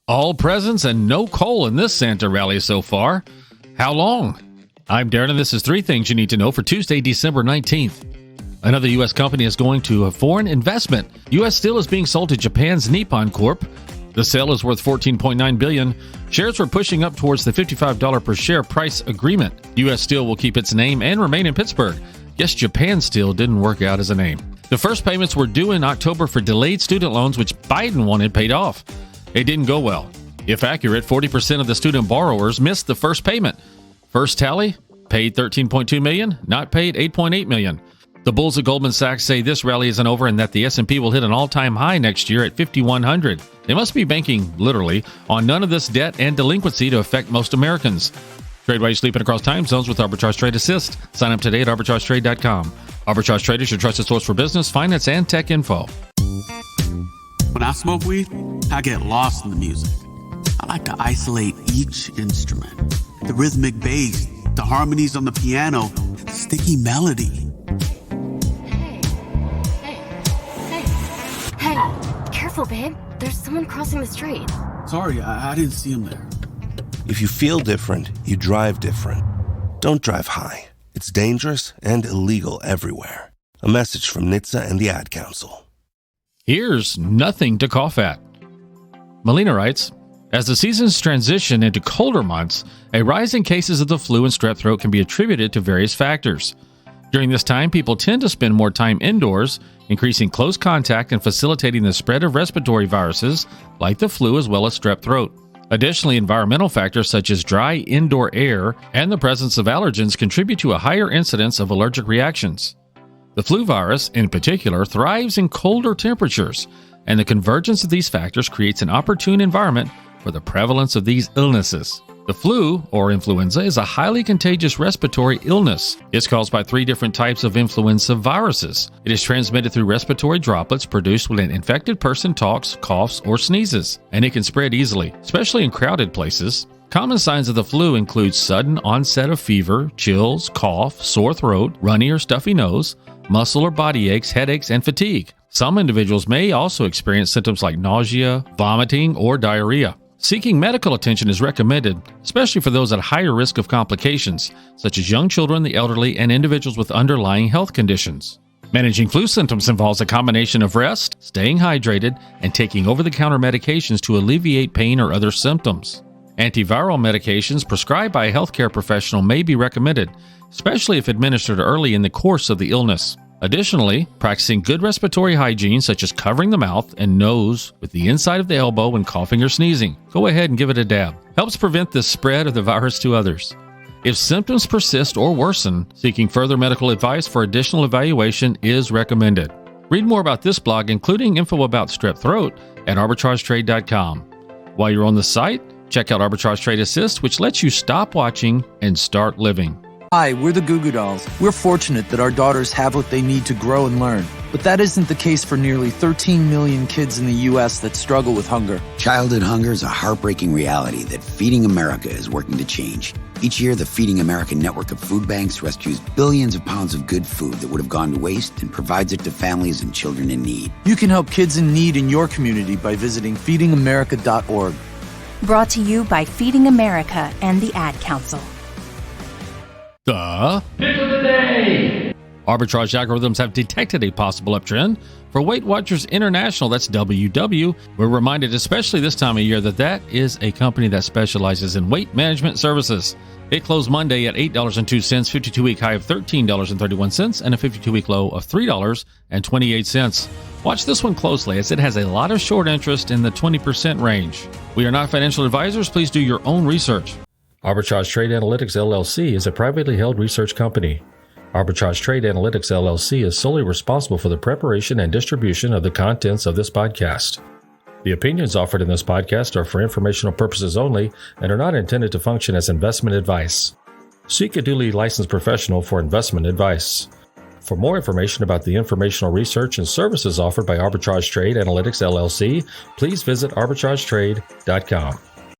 All presents and no coal in this Santa rally so far. How long? I'm Darren, and this is 3 things you need to know for Tuesday, December 19th. Another U.S. company is going to a foreign investment. U.S. Steel is being sold to Japan's Nippon Corp. The sale is worth $14.9 billion. Shares were pushing up towards the $55 per share price agreement. U.S. Steel will keep its name and remain in Pittsburgh. Yes, Japan Steel didn't work out as a name. The first payments were due in October for delayed student loans, which Biden wanted paid off. It didn't go well. If accurate, 40% of the student borrowers missed the first payment. First tally, paid $13.2 million, not paid $8.8 million. The bulls at Goldman Sachs say this rally isn't over and that the S&P will hit an all-time high next year at 5,100. They must be banking, literally, on none of this debt and delinquency to affect most Americans. Trade while you're sleeping across time zones with Arbitrage Trade Assist. Sign up today at arbitragetrade.com. Arbitrage Trade is your trusted source for business, finance, and tech info. When I smoke weed, I get lost in the music. I like to isolate each instrument. The rhythmic bass, the harmonies on the piano, the sticky melody. Hey, careful, babe. There's someone crossing the street. Sorry, I didn't see him there. If you feel different, you drive different. Don't drive high. It's dangerous and illegal everywhere. A message from NHTSA and the Ad Council. Here's nothing to cough at. Melina writes, as the seasons transition into colder months, a rise in cases of the flu and strep throat can be attributed to various factors. During this time, people tend to spend more time indoors, increasing close contact and facilitating the spread of respiratory viruses like the flu as well as strep throat. Additionally, environmental factors such as dry indoor air and the presence of allergens contribute to a higher incidence of allergic reactions. The flu virus, in particular, thrives in colder temperatures, and the convergence of these factors creates an opportune environment for the prevalence of these illnesses. The flu, or influenza, is a highly contagious respiratory illness. It's caused by 3 different types of influenza viruses. It is transmitted through respiratory droplets produced when an infected person talks, coughs, or sneezes, and it can spread easily, especially in crowded places. Common signs of the flu include sudden onset of fever, chills, cough, sore throat, runny or stuffy nose, muscle or body aches, headaches, and fatigue. Some individuals may also experience symptoms like nausea, vomiting, or diarrhea. Seeking medical attention is recommended, especially for those at higher risk of complications, such as young children, the elderly, and individuals with underlying health conditions. Managing flu symptoms involves a combination of rest, staying hydrated, and taking over-the-counter medications to alleviate pain or other symptoms. Antiviral medications prescribed by a healthcare professional may be recommended, especially if administered early in the course of the illness. Additionally, practicing good respiratory hygiene such as covering the mouth and nose with the inside of the elbow when coughing or sneezing. Go ahead and give it a dab. Helps prevent the spread of the virus to others. If symptoms persist or worsen, seeking further medical advice for additional evaluation is recommended. Read more about this blog, including info about strep throat, at arbitragetrade.com. While you're on the site, check out Arbitrage Trade Assist, which lets you stop watching and start living. Hi, we're the Goo Goo Dolls. We're fortunate that our daughters have what they need to grow and learn. But that isn't the case for nearly 13 million kids in the U.S. that struggle with hunger. Childhood hunger is a heartbreaking reality that Feeding America is working to change. Each year, the Feeding America network of food banks rescues billions of pounds of good food that would have gone to waste and provides it to families and children in need. You can help kids in need in your community by visiting feedingamerica.org. Brought to you by Feeding America and the Ad Council. The Pick of the Day! Arbitrage algorithms have detected a possible uptrend. For Weight Watchers International, that's WW, we're reminded, especially this time of year, that is a company that specializes in weight management services. It closed Monday at $8.02, 52-week high of $13.31, and a 52-week low of $3.28. Watch this one closely, as it has a lot of short interest in the 20% range. We are not financial advisors. Please do your own research. Arbitrage Trade Analytics LLC is a privately held research company. Arbitrage Trade Analytics LLC is solely responsible for the preparation and distribution of the contents of this podcast. The opinions offered in this podcast are for informational purposes only and are not intended to function as investment advice. Seek a duly licensed professional for investment advice. For more information about the informational research and services offered by Arbitrage Trade Analytics LLC, please visit arbitragetrade.com.